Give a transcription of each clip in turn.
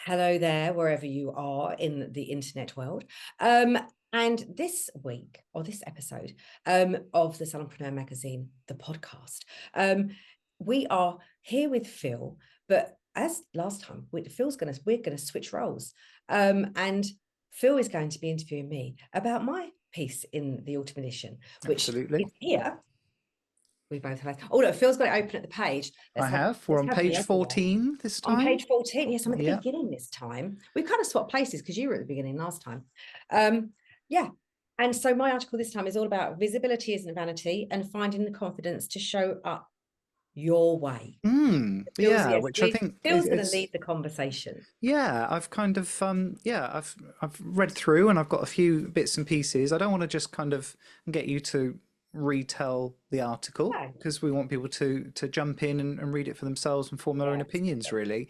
Hello there, wherever you are in the internet world. And this week, or this episode of the Salonpreneur magazine, the podcast, we are here with Phil. But as last time, we're going to switch roles, and Phil is going to be interviewing me about my piece in the autumn edition, which Absolutely. is here. We both have. Oh no, Phil's got it open at the page. I have. We're on page 14 this On time. page 14, yes, I'm at the Yeah. beginning this time. We kind of swapped places because you were at the beginning last time. Yeah. And so my article this time is all about visibility isn't vanity and finding the confidence to show up your way. Yeah, which I think Phil's going to it's lead the conversation. yeah, I've kind of I've read through and I've got a few bits and pieces. I don't want to just kind of get you to retell the article No. because we want people to jump in and read it for themselves and form their own opinions really.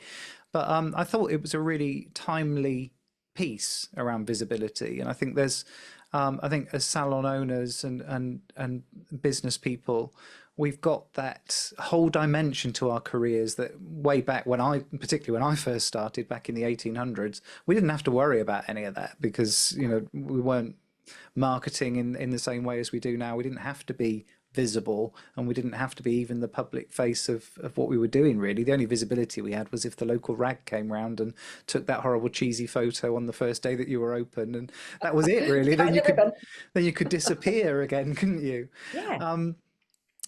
But I thought it was a really timely piece around visibility, and I think there's I think as salon owners and business people, we've got that whole dimension to our careers that way back when particularly when I first started back in the 1800s, we didn't have to worry about any of that because, we weren't marketing in the same way as we do now. We didn't have to be visible and we didn't have to be even the public face of what we were doing really. The only visibility we had was if the local rag came round and took that horrible cheesy photo on the first day that you were open, and that was it really. Then you could disappear again, couldn't you? Yeah.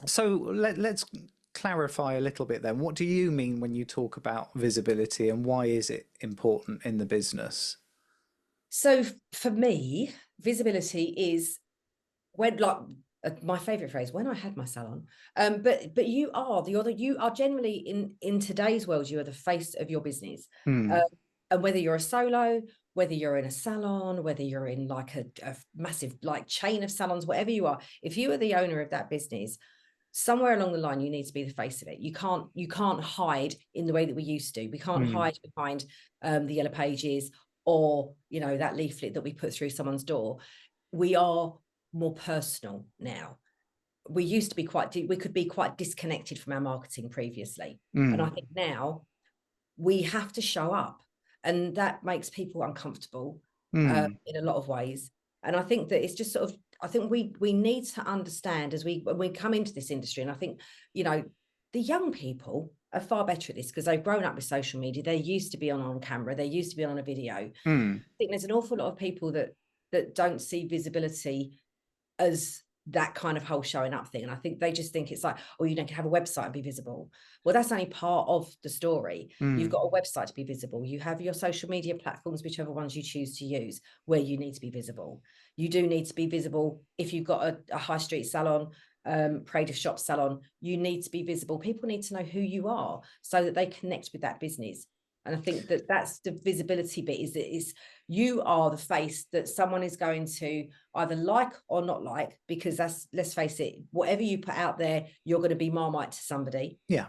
So let's clarify a little bit then. What do you mean when you talk about visibility and why is it important in the business? So for me, visibility is when, like, my favorite phrase, when I had my salon. But you are generally in today's world, you are the face of your business. And whether you're a solo, whether you're in a salon, whether you're in like a massive like chain of salons, whatever you are, if you are the owner of that business, somewhere along the line you need to be the face of it. You can't hide in the way that we used to. We can't hide behind the yellow pages or that leaflet that we put through someone's door. We are more personal now. We used to be we could be quite disconnected from our marketing previously, and I think now we have to show up, and that makes people uncomfortable in a lot of ways. And I think that it's just sort of, I think we need to understand when we come into this industry, and I think the young people are far better at this because they've grown up with social media. They used to be on camera, they used to be on a video. I think there's an awful lot of people that don't see visibility as that kind of whole showing up thing. And I think they just think it's like, oh, you can have a website and be visible. Well, that's only part of the story. You've got a website to be visible. You have your social media platforms, whichever ones you choose to use, where you need to be visible. You do need to be visible if you've got a high street salon, parade of shop salon. You need to be visible. People need to know who you are so that they connect with that business. And I think that that's the visibility bit, is you are the face that someone is going to either like or not like, because let's face it, whatever you put out there, you're going to be Marmite to somebody. Yeah.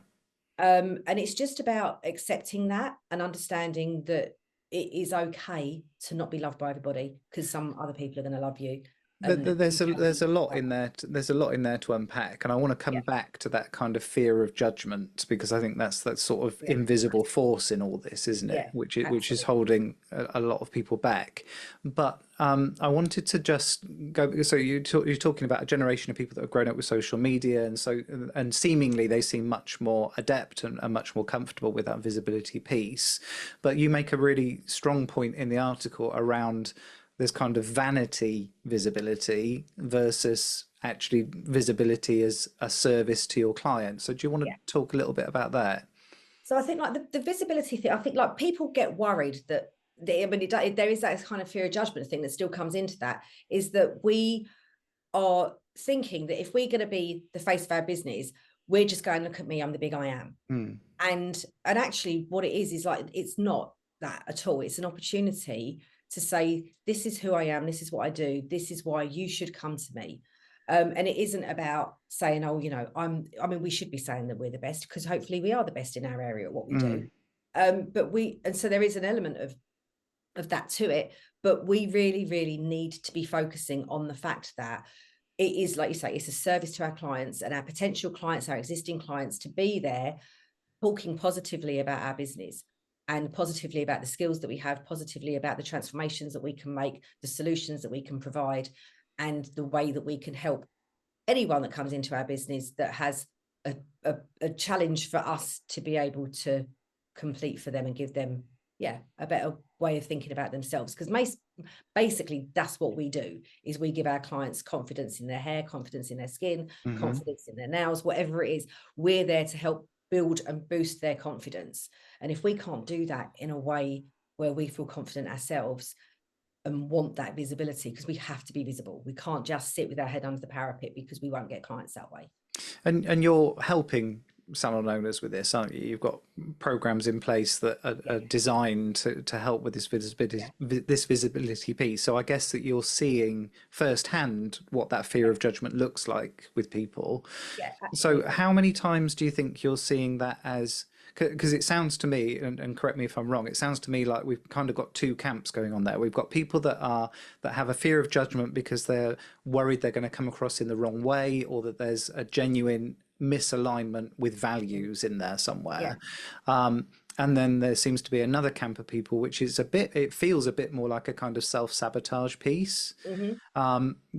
And it's just about accepting that and understanding that it is okay to not be loved by everybody, because some other people are going to love you. There's a lot in there. There's a lot in there to unpack, and I want to come back to that kind of fear of judgment, because I think that's that sort of invisible force in all this, isn't it? Which is holding a lot of people back. But I wanted to just go. So you're talking about a generation of people that have grown up with social media, and seemingly they seem much more adept and much more comfortable with that visibility piece. But you make a really strong point in the article around there's kind of vanity visibility versus actually visibility as a service to your client. So do you want to talk a little bit about that? So I think like the visibility thing, I think like people get worried that there is that kind of fear of judgment thing that still comes into that, is that we are thinking that if we're going to be the face of our business, we're just going, look at me, I'm the big I am. And actually what it is like, it's not that at all. It's an opportunity to say, this is who I am, this is what I do, this is why you should come to me. And it isn't about saying, oh, we should be saying that we're the best, because hopefully we are the best in our area at what we do. And so there is an element of that to it, but we really, really need to be focusing on the fact that it is, like you say, it's a service to our clients and our potential clients, our existing clients, to be there talking positively about our business. and positively about the skills that we have, positively about the transformations that we can make, the solutions that we can provide, and the way that we can help anyone that comes into our business that has a challenge for us to be able to complete for them and give them, a better way of thinking about themselves. Because basically that's what we do, is we give our clients confidence in their hair, confidence in their skin, confidence in their nails, whatever it is. We're there to help build and boost their confidence. And if we can't do that in a way where we feel confident ourselves and want that visibility, because we have to be visible, we can't just sit with our head under the parapet, because we won't get clients that way. And you're helping salon owners with this, aren't you? You've got programs in place that are designed to help with this visibility piece. So I guess that you're seeing firsthand what that fear of judgment looks like with people. Yeah, So absolutely. how many times do you think you're seeing that as, because it sounds to me, and correct me if I'm wrong, it sounds to me like we've kind of got two camps going on there. We've got people that have a fear of judgment because they're worried they're going to come across in the wrong way, or that there's a genuine misalignment with values in there somewhere. And then there seems to be another camp of people, which is it feels a bit more like a kind of self-sabotage piece.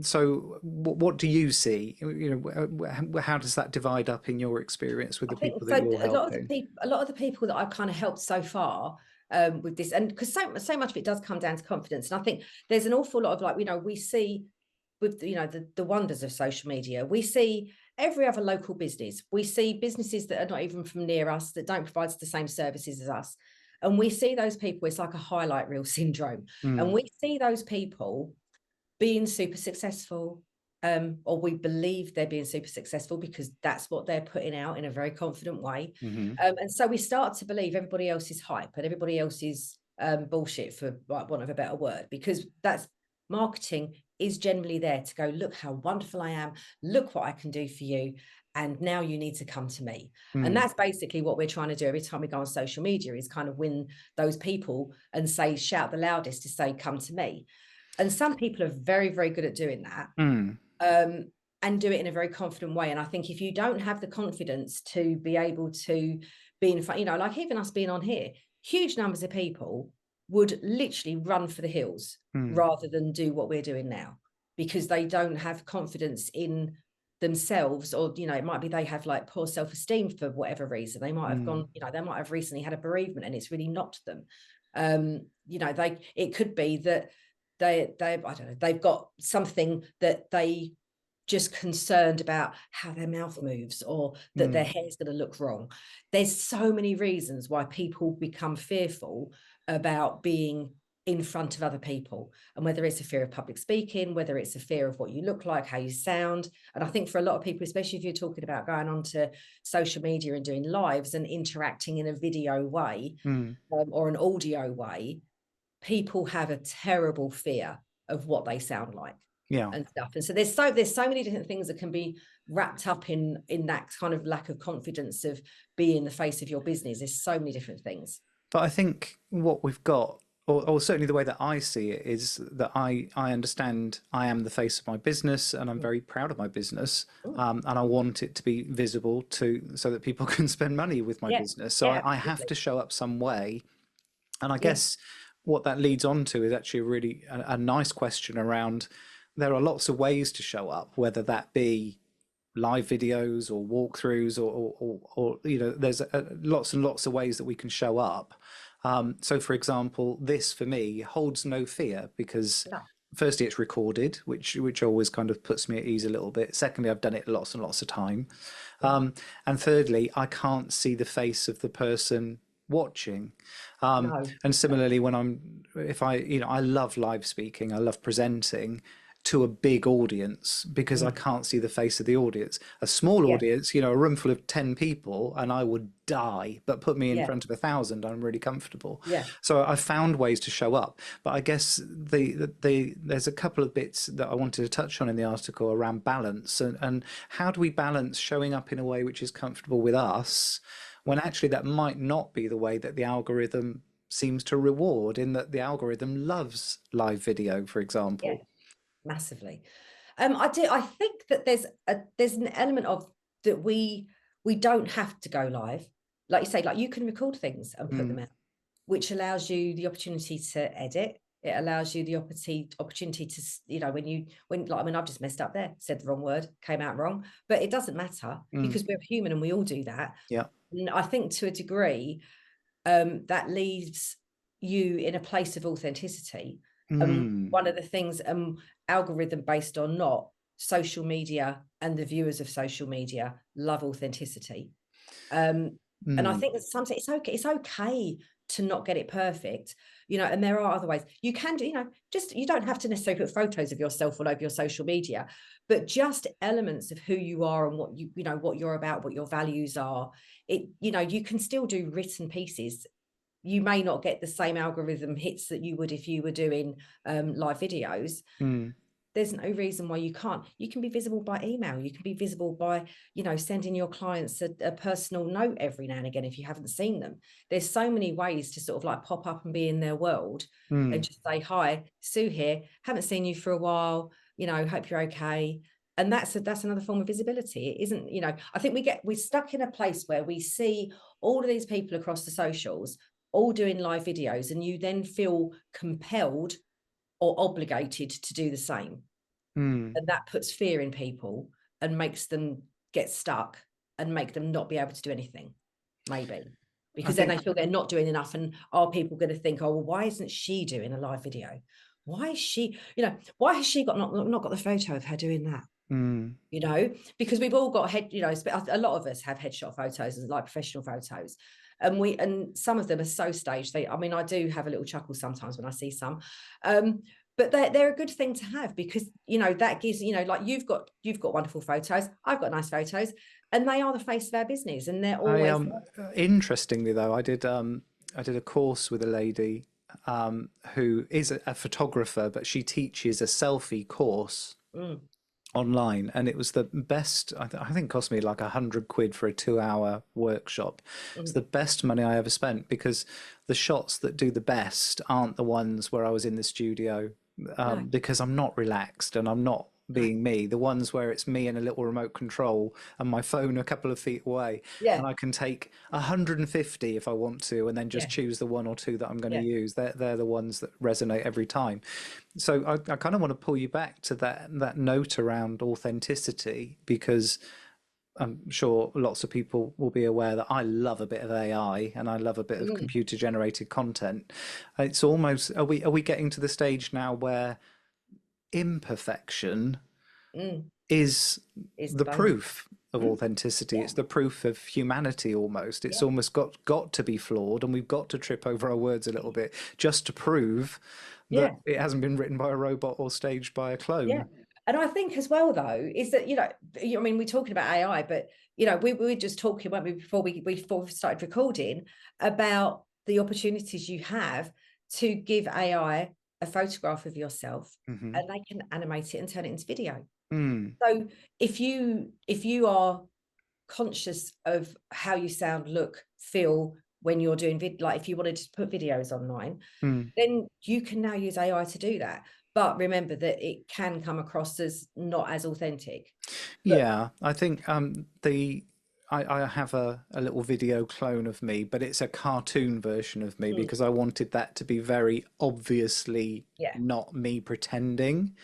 So what do you see? How does that divide up in your experience with the I think people that so. you're helping? A lot of the people that I've kind of helped so far with this, and because so much of it does come down to confidence, and I think there's an awful lot of, like, we see with the wonders of social media, we see every other local business, we see businesses that are not even from near us, that don't provide the same services as us, and we see those people, it's like a highlight reel syndrome, and we see those people being super successful, or we believe they're being super successful because that's what they're putting out in a very confident way. And so we start to believe everybody else's hype and everybody else's bullshit, for want of a better word, because that's marketing is generally there to go, look how wonderful I am, look what I can do for you, and now you need to come to me. And that's basically what we're trying to do every time we go on social media, is kind of win those people and say, shout the loudest to say, come to me. And some people are very, very good at doing that, and do it in a very confident way. And I think if you don't have the confidence to be able to be in front, like even us being on here, huge numbers of people would literally run for the hills rather than do what we're doing now, because they don't have confidence in themselves, or it might be they have like poor self-esteem for whatever reason. They might have gone, they might have recently had a bereavement and it's really knocked them. It could be that they I don't know, they've got something that they just concerned about how their mouth moves, or that their hair's going to look wrong. There's so many reasons why people become fearful about being in front of other people, and whether it's a fear of public speaking, whether it's a fear of what you look like, how you sound. And I think for a lot of people, especially if you're talking about going onto social media and doing lives and interacting in a video way, or an audio way, people have a terrible fear of what they sound like and stuff. And so there's so many different things that can be wrapped up in that kind of lack of confidence of being the face of your business. There's so many different things. But I think what we've got, or certainly the way that I see it, is that I understand I am the face of my business, and I'm very proud of my business, and I want it to be visible so that people can spend money with my business. So I have to show up some way. And I guess what that leads on to is actually really a nice question around, there are lots of ways to show up, whether that be live videos or walkthroughs, or there's lots and lots of ways that we can show up. So for example, this for me holds no fear, because firstly, it's recorded, which always kind of puts me at ease a little bit. Secondly, I've done it lots and lots of time. And thirdly, I can't see the face of the person watching. And similarly, when I love live speaking, I love presenting to a big audience, because I can't see the face of the audience. A small audience, a room full of 10 people, and I would die, but put me in front of 1,000, I'm really comfortable. So I found ways to show up. But I guess there's a couple of bits that I wanted to touch on in the article around balance, and how do we balance showing up in a way which is comfortable with us, when actually that might not be the way that the algorithm seems to reward, in that the algorithm loves live video, for example. Massively. I think that there's an element of that we don't have to go live. Like you say, like you can record things and put them out. which allows you the opportunity to edit. It allows you the opportunity to, you know, like, I mean, I've just messed up there, said the wrong word, came out wrong, but it doesn't matter because we're human and we all do that. Yeah. And I think to a degree, that leaves you in a place of authenticity. One of the things, algorithm based or not, social media and the viewers of social media love authenticity. And I think that sometimes it's okay to not get it perfect, you know, and there are other ways you can do, you know, just, you don't have to necessarily put photos of yourself all over your social media, but just elements of who you are and what you know, what you're about, what your values are. You know, you can still do written pieces. You may not get the same algorithm hits that you would if you were doing live videos. There's no reason why you can't. You can be visible by email. You can be visible by, you know, sending your clients a personal note every now and again if you haven't seen them. There's so many ways to sort of like pop up and be in their world and just say, hi, Sue here, haven't seen you for a while, you know, hope you're okay. And that's another form of visibility. It isn't, you know, I think we're stuck in a place where we see all of these people across the socials all doing live videos, and you then feel compelled or obligated to do the same. And that puts fear in people and makes them get stuck and make them not be able to do anything, maybe, because then they feel they're not doing enough. And are people going to think, oh, well, why isn't she doing a live video? Why is she, you know, why has she not got the photo of her doing that? You know, because we've all got you know, a lot of us have headshot photos, like professional photos, and some of them are so staged. I mean, I do have a little chuckle sometimes when I see some, but they're a good thing to have, because, you know, that gives, you know, like you've got wonderful photos, I've got nice photos, and they are the face of our business, and they're always Interestingly though, I did a course with a lady who is a photographer, but she teaches a selfie course online, and it was the best. I think it cost me like £100 for a 2-hour workshop. It's the best money I ever spent, because the shots that do the best aren't the ones where I was in the studio, because I'm not relaxed and I'm not being me. The ones where it's me and a little remote control and my phone a couple of feet away, and I can take 150 if I want to, and then just choose the one or two that I'm going to use. They're the ones that resonate every time. So I kind of want to pull you back to that note around authenticity, because I'm sure lots of people will be aware that I love a bit of AI and I love a bit of computer generated content. It's almost, are we getting to the stage now where imperfection is the proof of authenticity? It's the proof of humanity almost. It's almost got to be flawed, and we've got to trip over our words a little bit just to prove that it hasn't been written by a robot or staged by a clone. And I think as well, though, is that, you know, I mean, we're talking about AI, but, you know, we were just talking, weren't we, before we started recording, about the opportunities you have to give AI a photograph of yourself, and they can animate it and turn it into video. So if you are conscious of how you sound, look, feel when you're doing like if you wanted to put videos online, then you can now use AI to do that. But remember that it can come across as not as authentic. Yeah, I think I have a little video clone of me, but it's a cartoon version of me because I wanted that to be very obviously not me pretending.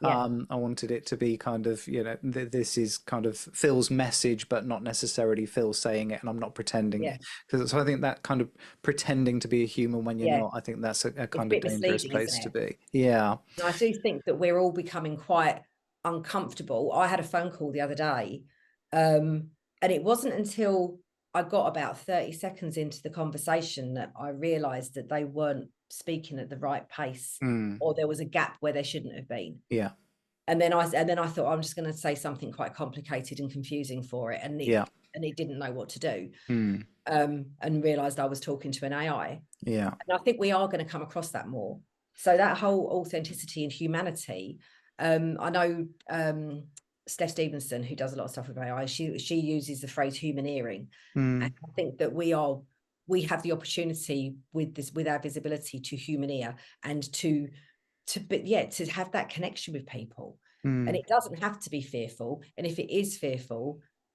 I wanted it to be kind of, you know, this is kind of Phil's message, but not necessarily Phil saying it, and I'm not pretending it. So I think that kind of pretending to be a human when you're not, I think that's a kind of dangerous place to be. Yeah. And I do think that we're all becoming quite uncomfortable. I had a phone call the other day, and it wasn't until I got about 30 seconds into the conversation that I realized that they weren't speaking at the right pace, or there was a gap where there shouldn't have been. Yeah. And then I thought, I'm just going to say something quite complicated and confusing for it, and it didn't know what to do, and realized I was talking to an AI. Yeah. And I think we are going to come across that more. So that whole authenticity and humanity, I know Steph Stevenson, who does a lot of stuff with AI, she uses the phrase humaneering. And I think that we have the opportunity with our visibility to humaneer and to have that connection with people. And it doesn't have to be fearful. And if it is fearful,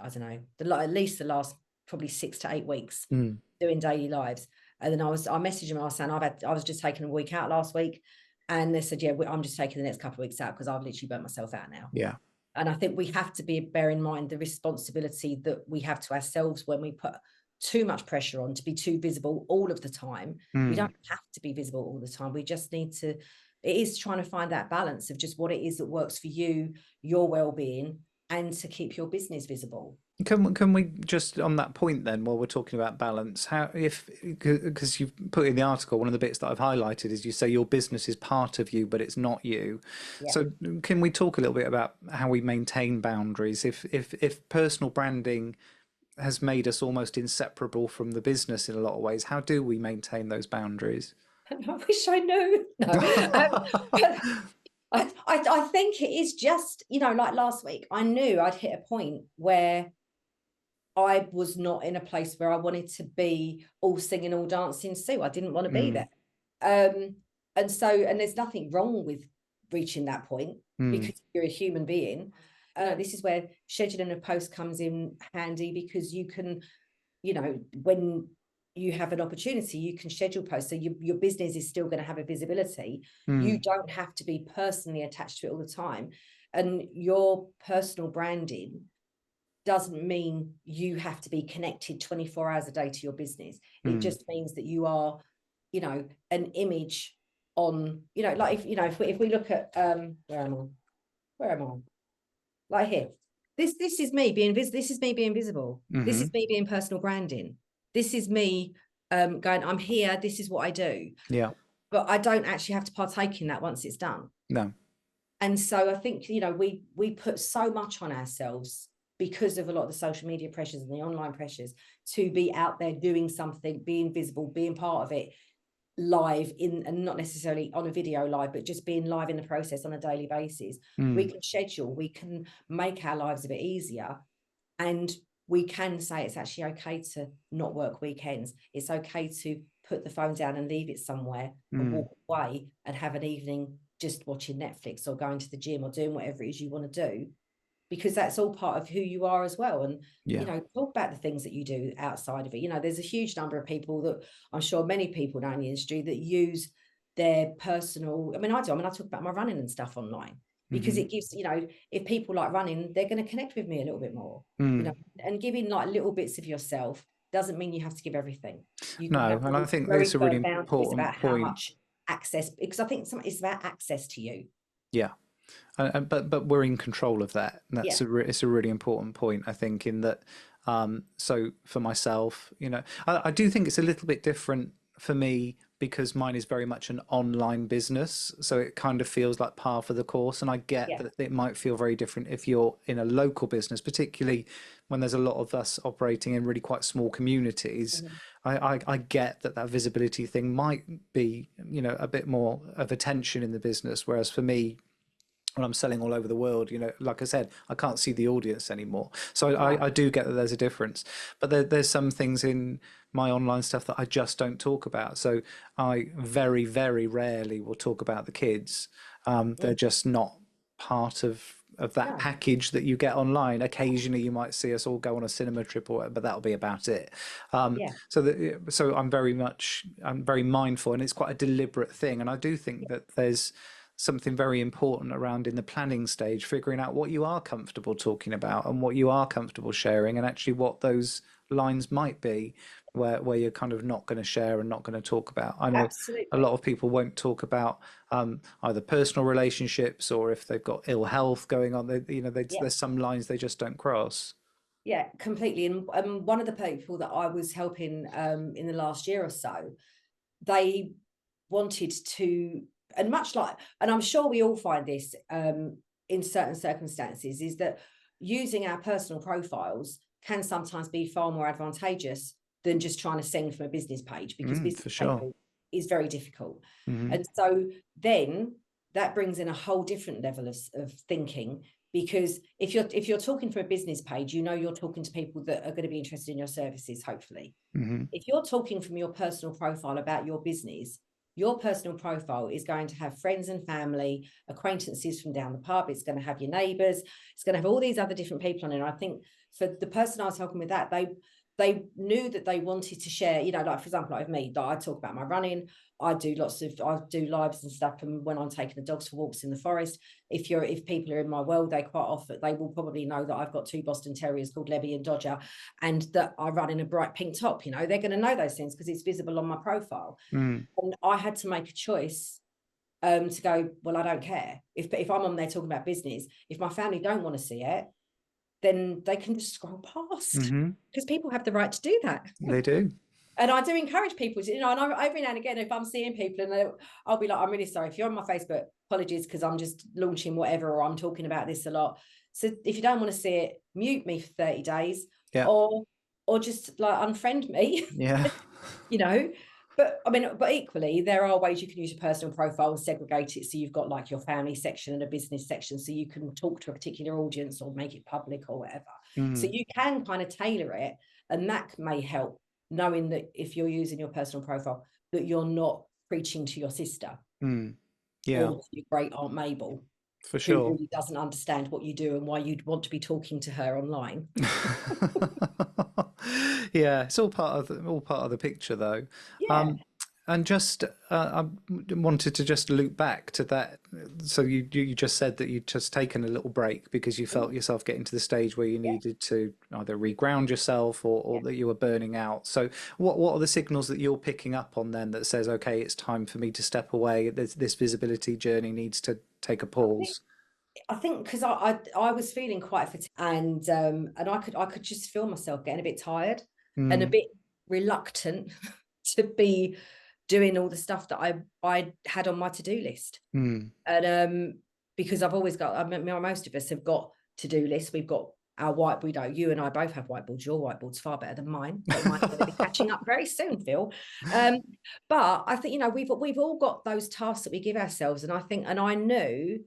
I don't know, at least the last probably 6 to 8 weeks Mm. doing daily lives. And then I messaged them, I was saying, I was just taking a week out last week. And they said, yeah, I'm just taking the next couple of weeks out because I've literally burnt myself out now. Yeah. And I think we have to bear in mind the responsibility that we have to ourselves when we put too much pressure on to be too visible all of the time. We don't have to be visible all the time. We just need to, it is trying to find that balance of just what it is that works for you, your well-being, and to keep your business visible. Can we just on that point then, while we're talking about balance, how if because you've put in the article, one of the bits that I've highlighted is you say your business is part of you, but it's not you. Yeah. So can we talk a little bit about how we maintain boundaries? If personal branding has made us almost inseparable from the business in a lot of ways, how do we maintain those boundaries? I wish I knew. No. I think it is just, like last week, I knew I'd hit a point where I was not in a place where I wanted to be all singing, all dancing Sue. I didn't want to be there. And there's nothing wrong with reaching that point because you're a human being. This is where scheduling a post comes in handy, because you can, when you have an opportunity, you can schedule posts. So your business is still going to have a visibility. You don't have to be personally attached to it all the time. And your personal branding doesn't mean you have to be connected 24 hours a day to your business. It just means that you are, an image on, like if we look at where am I? Like here. This is me being this is me being visible. This is me being personal branding. This is me going, I'm here, this is what I do. Yeah. But I don't actually have to partake in that once it's done. No. And so I think, we put so much on ourselves because of a lot of the social media pressures and the online pressures to be out there doing something, being visible, being part of it live and not necessarily on a video live, but just being live in the process on a daily basis. We can schedule, we can make our lives a bit easier, and we can say it's actually okay to not work weekends. It's okay to put the phone down and leave it somewhere and walk away and have an evening just watching Netflix or going to the gym or doing whatever it is you want to do, because that's all part of who you are as well. And talk about the things that you do outside of it. There's a huge number of people that I'm sure many people know in the industry that use their personal, I talk about my running and stuff online, because it gives, if people like running, they're going to connect with me a little bit more, and giving like little bits of yourself doesn't mean you have to give everything. You can No, have and I think very that's a really firm boundaries important about how point. much access, because I think it's about access to you. Yeah. But we're in control of that. And that's it's a really important point, I think, in that. So for myself, I do think it's a little bit different for me because mine is very much an online business. So it kind of feels like par for the course. And I get that it might feel very different if you're in a local business, particularly when there's a lot of us operating in really quite small communities. I get that visibility thing might be, a bit more of attention in the business. Whereas for me, when I'm selling all over the world, like I said, I can't see the audience anymore. So I do get that there's a difference, but there's some things in my online stuff that I just don't talk about. So I very, very rarely will talk about the kids. They're just not part of that package that you get online. Occasionally you might see us all go on a cinema trip or whatever, but that'll be about it. So I'm very mindful, and it's quite a deliberate thing. And I do think that there's something very important around in the planning stage, figuring out what you are comfortable talking about and what you are comfortable sharing, and actually what those lines might be where you're kind of not going to share and not going to talk about. I know a lot of people won't talk about either personal relationships, or if they've got ill health going on, there's some lines they just don't cross. Yeah, completely. And one of the people that I was helping in the last year or so, they wanted to, and I'm sure we all find this in certain circumstances, is that using our personal profiles can sometimes be far more advantageous than just trying to sing from a business page, because business for sure. page is very difficult. And so then that brings in a whole different level of thinking, because if you're talking from a business page, you're talking to people that are going to be interested in your services, hopefully. If you're talking from your personal profile about your business, your personal profile is going to have friends and family, acquaintances from down the pub. It's going to have your neighbours. It's going to have all these other different people on it. And I think for the person I was helping with that, they knew that they wanted to share, you know, like for example, like with me, like I talk about my running, I do lives and stuff, and when I'm taking the dogs for walks in the forest, if people are in my world, they quite often, they will probably know that I've got 2 Boston Terriers called Lebby and Dodger, and that I run in a bright pink top. You know, they're going to know those things because it's visible on my profile. And I had to make a choice to go, well, I don't care if I'm on there talking about business. If my family don't want to see it, then they can just scroll past, because people have the right to do that. They do. And I do encourage people to, you know, and every now and again, if I'm seeing people and I'll be like, I'm really sorry if you're on my Facebook, apologies, because I'm just launching whatever, or I'm talking about this a lot. So if you don't want to see it, mute me for 30 days, or just like unfriend me. Yeah. You know, but I mean, but equally, there are ways you can use your personal profile and segregate it. So you've got like your family section and a business section, so you can talk to a particular audience or make it public or whatever. So you can kind of tailor it, and that may help, knowing that if you're using your personal profile, that you're not preaching to your sister or to your great Aunt Mabel, for sure, who really doesn't understand what you do and why you'd want to be talking to her online. Yeah, it's all part of the picture, though. Yeah. And just I wanted to just loop back to that. So you just said that you'd just taken a little break because you felt yourself getting to the stage where you needed to either reground yourself or that you were burning out. So what are the signals that you're picking up on then that says, okay, it's time for me to step away? This visibility journey needs to take a pause. I think because I was feeling quite fatigued, and I could just feel myself getting a bit tired and a bit reluctant to be doing all the stuff that I had on my to-do list. And because I've always got, I mean, most of us have got to-do lists. We've got our whiteboard. You and I both have whiteboards. Your whiteboard's far better than mine, but mine's going to be catching up very soon, Phil. But I think, you know, we've all got those tasks that we give ourselves, and I knew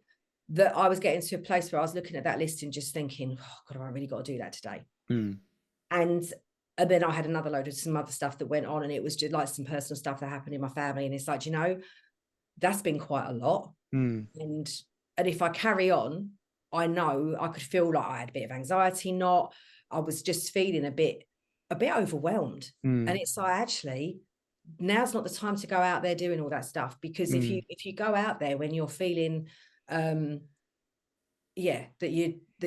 that I was getting to a place where I was looking at that list and just thinking, oh God, have I really got to do that today? And then I had another load of some other stuff that went on, and it was just like some personal stuff that happened in my family. And it's like, you know, that's been quite a lot. And if I carry on, I know I could feel like I had a bit of anxiety, I was just feeling a bit overwhelmed. And it's like, actually, now's not the time to go out there doing all that stuff, because if you go out there when you're feeling that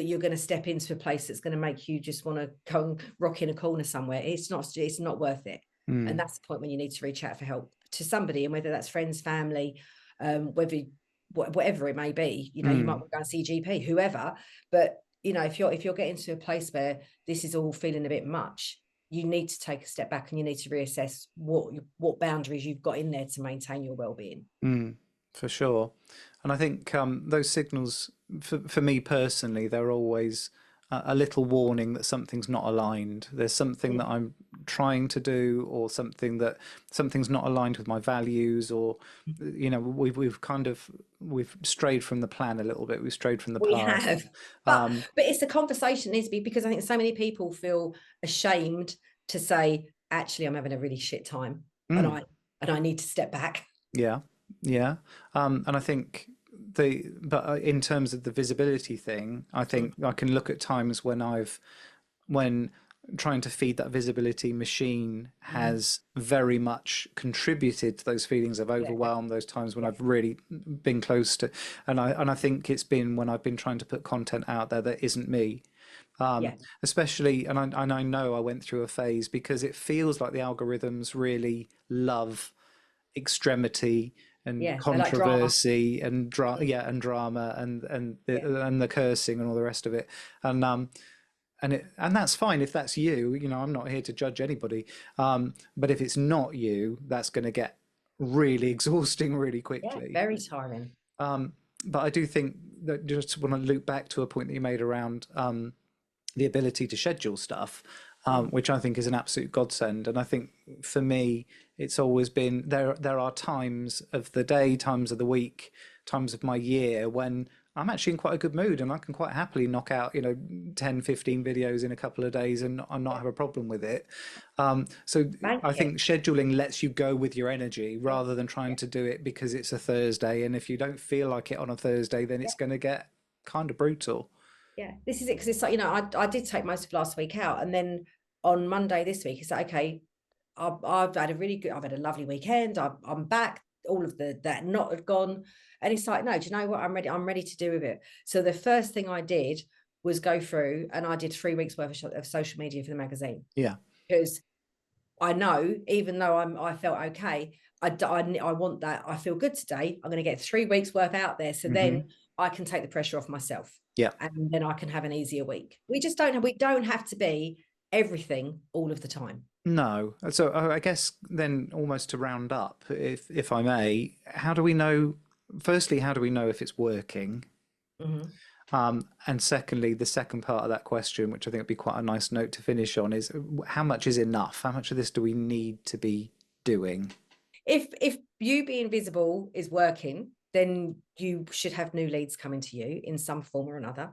you're going to step into a place that's going to make you just want to go and rock in a corner somewhere, it's not worth it. And that's the point when you need to reach out for help to somebody, and whether that's friends, family, whatever it may be, you know, you might want to go and see a GP, whoever. But you know, if you're getting to a place where this is all feeling a bit much, you need to take a step back and you need to reassess what boundaries you've got in there to maintain your well-being. For sure. And I think those signals, for me personally, they're always a little warning that something's not aligned. There's something that I'm trying to do, or something's not aligned with my values, or you know, we've strayed from the plan a little bit. We've strayed from the path. We have, but it's a conversation needs to be, because I think so many people feel ashamed to say, actually, I'm having a really shit time, and I need to step back. Yeah. And I think but in terms of the visibility thing, I think I can look at times when trying to feed that visibility machine has very much contributed to those feelings of overwhelm, those times when I've really been close to, and I think it's been when I've been trying to put content out there that isn't me. Especially, and I know I went through a phase, because it feels like the algorithms really love extremity and controversy, like drama and the cursing and all the rest of it, and that's fine if that's you. You know, I'm not here to judge anybody, but if it's not you, that's going to get really exhausting really quickly. Very tiring. But I do think that, just want to loop back to a point that you made around the ability to schedule stuff, which I think is an absolute godsend. And I think for me, it's always been there are times of the day, times of the week, times of my year when I'm actually in quite a good mood, and I can quite happily knock out, you know, 10, 15 videos in a couple of days and not have a problem with it. So I think scheduling lets you go with your energy rather than trying to do it because it's a Thursday. And if you don't feel like it on a Thursday, then it's going to get kind of brutal. Yeah, this is it, because it's like, I did take most of last week out, and then on Monday this week, it's like, okay, I've had I've had a lovely weekend. I'm back. All of that not had gone, and it's like, no, do you know what? I'm ready to do with it. So the first thing I did was go through, and I did 3 weeks worth of social media for the magazine, Yeah. because I know, even though I felt okay, I want that. I feel good today. I'm going to get 3 weeks worth out there, so then I can take the pressure off myself, Yeah. and then I can have an easier week. We don't have to be everything all of the time. No. So I guess then, almost to round up, if I may, how do we know? Firstly, how do we know if it's working? Mhm. And secondly, the second part of that question, which I think would be quite a nice note to finish on, is how much is enough? How much of this do we need to be doing? If you being visible is working, then you should have new leads coming to you in some form or another.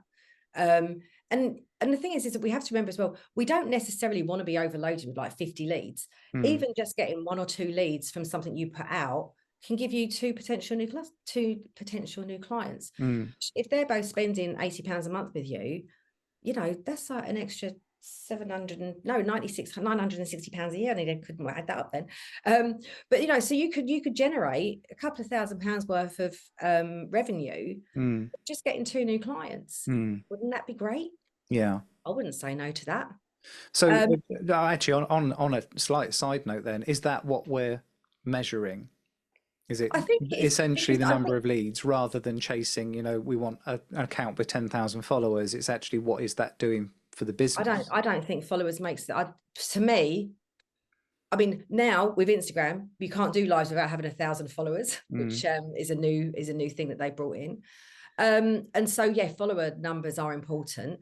Um, and the thing is that we have to remember as well, we don't necessarily want to be overloaded with like 50 leads. Mm, Even just getting 1 or 2 leads from something you put out can give you two potential new clients. mm, If they're both spending £80 a month with you, that's like an extra 960 pounds a year. I couldn't add that up then. But so you could generate a couple of £1,000 worth of revenue mm, just getting 2 new clients. mm. Wouldn't that be great? Yeah. I wouldn't say no to that. So Um, actually, on a slight side note, then, is that what we're measuring? Is it I think it's essentially because the I number think of leads rather than chasing, we want an account with 10,000 followers? It's actually, what is that doing for the business? I don't think followers makes that. To me, I mean, now with Instagram, you can't do lives without having 1,000 followers, Mm, which is a new thing that they brought in. And so, yeah, follower numbers are important,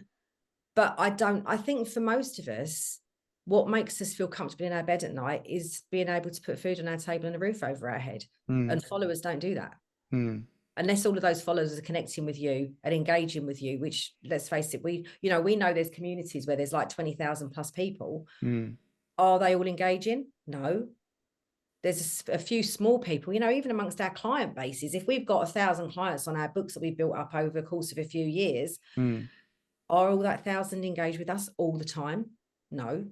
but I think for most of us, what makes us feel comfortable in our bed at night is being able to put food on our table and a roof over our head. mm, And followers don't do that mm, unless all of those followers are connecting with you and engaging with you, which, let's face it, we know there's communities where there's like 20,000 plus people. mm, Are they all engaging? No. There's a few small people, even amongst our client bases. If we've got 1,000 clients on our books that we've built up over the course of a few years, mm. are all that 1,000 engaged with us all the time? No.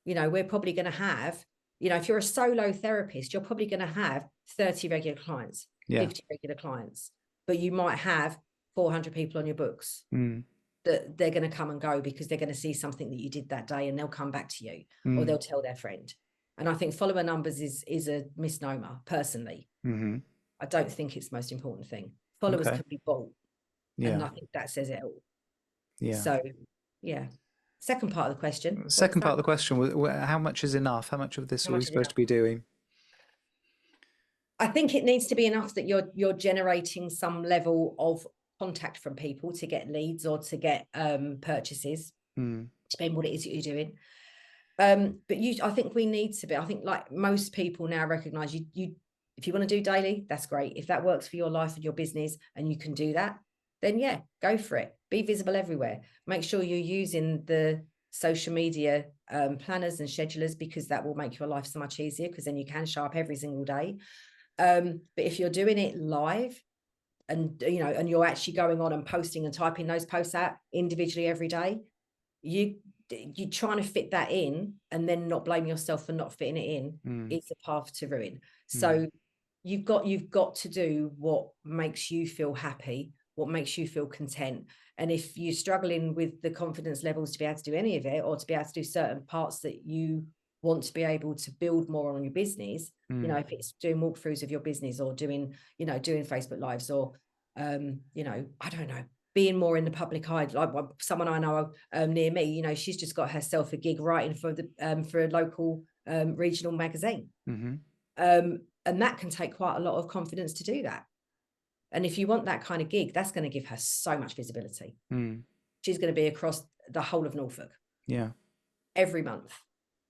We're probably going to have, if you're a solo therapist, you're probably going to have 30 regular clients, Yeah. 50 regular clients, but you might have 400 people on your books Mm, that they're going to come and go because they're going to see something that you did that day, and they'll come back to you, or mm, they'll tell their friend. And I think follower numbers is a misnomer, personally. mm-hmm. I don't think it's the most important thing. Followers Okay. can be bought, and Yeah. I think that says it all. Yeah. So, yeah. Second part of the question, what was Second part that? of the question was, how much is enough? How much of this How are we much is supposed enough? to be doing? I think it needs to be enough that you're generating some level of contact from people to get leads or to get purchases, Mm, depending what it is that you're doing. But I think we need to be. I think, like most people now recognize, you if you want to do daily, that's great. If that works for your life and your business and you can do that, then yeah, go for it. Be visible everywhere. Make sure you're using the social media planners and schedulers, because that will make your life so much easier, because then you can show up every single day. But if you're doing it live, and and you're actually going on and posting and typing those posts out individually every day, you trying to fit that in and then not blame yourself for not fitting it in mm, is the path to ruin. mm, So you've got to do what makes you feel happy, what makes you feel content. And if you're struggling with the confidence levels to be able to do any of it, or to be able to do certain parts that you want to be able to build more on your business, mm, if it's doing walkthroughs of your business, or doing Facebook lives, or I don't know, being more in the public eye. Like someone I know near me, she's just got herself a gig writing for a local regional magazine. mm-hmm. And that can take quite a lot of confidence to do that. And if you want that kind of gig, that's going to give her so much visibility. Mm, She's going to be across the whole of Norfolk yeah. every month,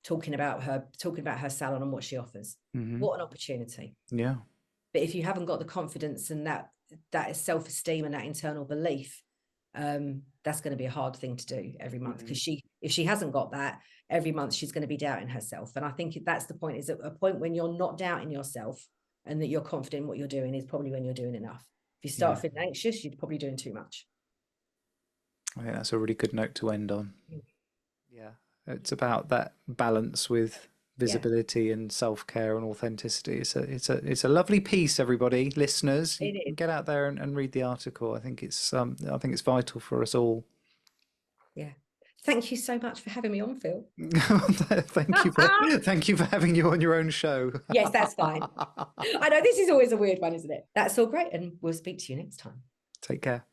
talking about her salon and what she offers. Mm-hmm. What an opportunity. Yeah. But if you haven't got the confidence and that self-esteem and that internal belief, that's going to be a hard thing to do every month, because if she hasn't got that, every month she's going to be doubting herself. And I think that's the point, is at a point when you're not doubting yourself and that you're confident in what you're doing, is probably when you're doing enough. If you start Yeah. feeling anxious, you're probably doing too much. I think that's a really good note to end on. Mm. Yeah, it's about that balance with Yeah, visibility and self-care and authenticity. It's a lovely piece, everybody, listeners. You it can is. get out there and read the article. I think it's vital for us all. Yeah. Thank you so much for having me on, Phil. Thank you for having you on your own show. Yes, that's fine. I know this is always a weird one, isn't it? That's all great. And we'll speak to you next time. Take care.